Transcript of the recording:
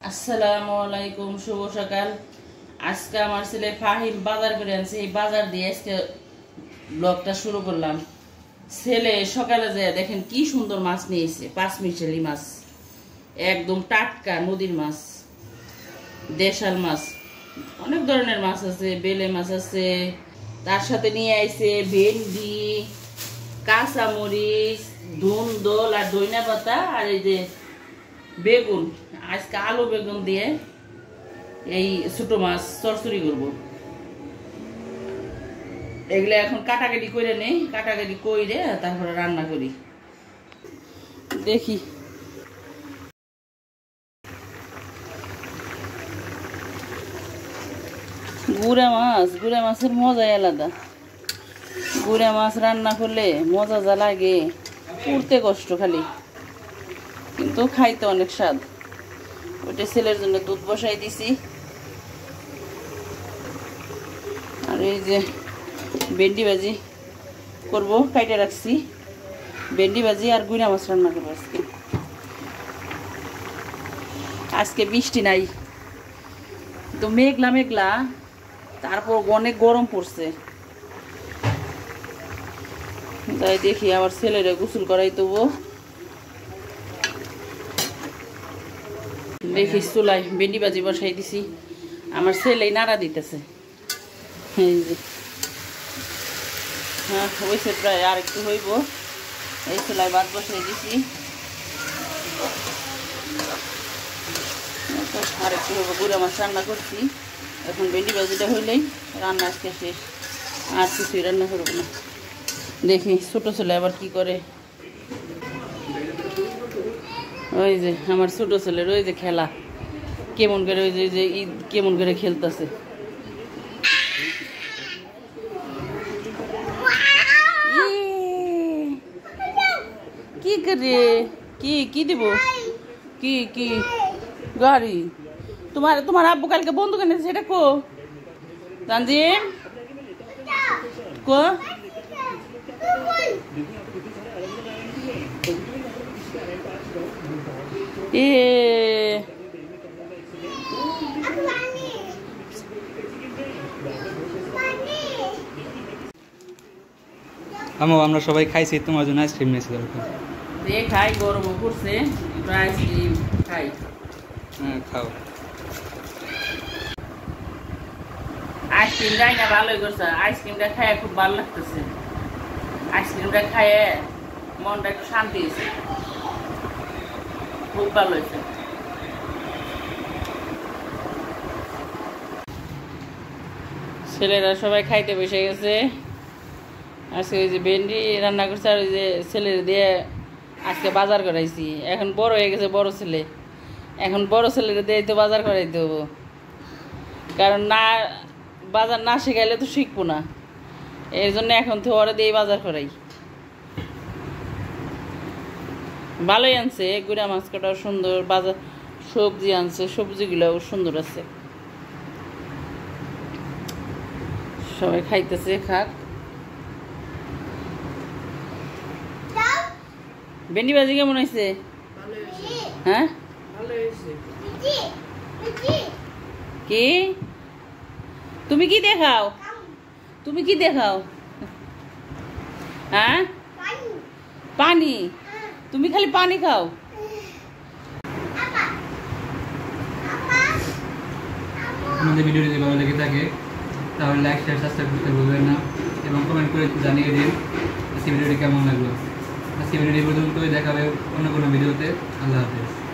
আসসালামু আলাইকুম, শুভ সকাল। আজকে আমার ছেলে ফাহিম বাজার করে আনছে, এই বাজার দিয়ে আজকে ব্লগটা শুরু করলাম। ছেলে সকালে যায় দেখেন কি সুন্দর মাছ নিয়েছে, 5 মিশালি মাছ, একদম টাটকা নদীর মাছ, দেশাল মাছ, অনেক ধরনের মাছ আছে, বেলে মাছ আছে। তার সাথে নিয়ে আইছে ভেন্ডি, কাঁচামরিচ, ধুন্দল আর ধইনা পাতা, আর এই যে বেগুন। আজকে আলু বেগুন দিয়ে এই ছোট মাছ চরচড়ি করব। এগুলো এখন কাটাকাটি করে নেই, কাটাকাটি করে তারপরে রান্না করি। দেখি গুড়া মাছের মজাই আলাদা। গুড়া মাছ রান্না করলে মজা যা লাগে, উঠতে কষ্ট খালি, কিন্তু খাইতে অনেক স্বাদ। ওইটা ছেলের জন্য দুধ বসাই দিছি। আর এই যে ভেন্ডি ভাজি করব, কাইটে রাখছি। ভেন্ডি ভাজি আর গুঁড়া মাছ রান্না করবো আজকে। আজকে বৃষ্টি নাই, তো মেঘলা মেঘলা, তারপর অনেক গরম পড়ছে। তাই দেখি আবার ছেলেরা গোসল করাই দেবো। দেখি চুলাই ভেন্ডি ভাজি বসাই দিছি, আমার ছেলে নাড়া দিতেছে। এই যে হ্যাঁ হয়েছে, প্রায় আর একটু হইব। এই চুলাই ভাত বসাই দিছি, আর একটু হইব। গুঁড়া মাছ রান্না করছি, এখন ভেন্ডি ভাজিটা হইলেই রান্না আজকে শেষ, আর কিছুই রান্না করবো না। দেখি ছোটো ছেলে আবার কি করে। ওই যে আমার ছোট ছেলের ওই যে খেলা, কেমন করে ওই যে ঈদ কেমন করে খেলতেছে। কি করে কি কি দিব, কি কি গাড়ি? তোমার আব্বু কালকে বন্ধু কিনেছে, সেটা কো তানজিম কো? আমরা সবাই খাইছি, তোমার জন্য আইসক্রিম নিয়েছি। খাই, গরমও পড়ছে, আইসক্রিম খাই। হ্যাঁ খাও। আইসক্রিমটাই না ভালোই করছে, আইসক্রিমটা খাইয়ে খুব ভালো লাগতেছে। আইসক্রিমটা খাইয়ে মনটা একটু শান্তি হয়েছে, খুব ভালো হয়েছে। ছেলেরা সবাই খাইতে বসে গেছে। আজকে ওই যে ভেন্ডি রান্না করছে, আর ওই যে ছেলের দিয়ে আজকে বাজার করাইছি। এখন বড় হয়ে গেছে বড় ছেলে, এখন বড় ছেলের দিয়ে তো বাজার করাইতে হবো, কারণ না বাজার না শেখাইলে তো শিখবো না। এর জন্য এখন তো ওরা দিয়ে বাজার করাই। ভালোই আনছে, গুঁড়া মাছ কাটাও সুন্দর, বাজার সবজি আনছে, সবজিগুলোও সুন্দর আছে। সবাই খাইতেছে, খাক। ভেন্ডি ভাজি কেমন হয়েছে? হ্যাঁ কি তুমি কি দেখাও, তুমি কি দেখাও? হ্যাঁ পানি, তুমি খালি পানি খাও। আমাদের ভিডিওটি যদি ভালো লেগে থাকে তাহলে লাইক শেয়ার সাবস্ক্রাইব করতে ভুলবেন না, এবং কমেন্ট করে জানিয়ে দিন আজকে ভিডিওটি কেমন লাগলো। আজকে ভিডিওটি পর্যন্তই, দেখা হবে অন্য কোনো ভিডিওতে। আল্লাহ হাফেজ।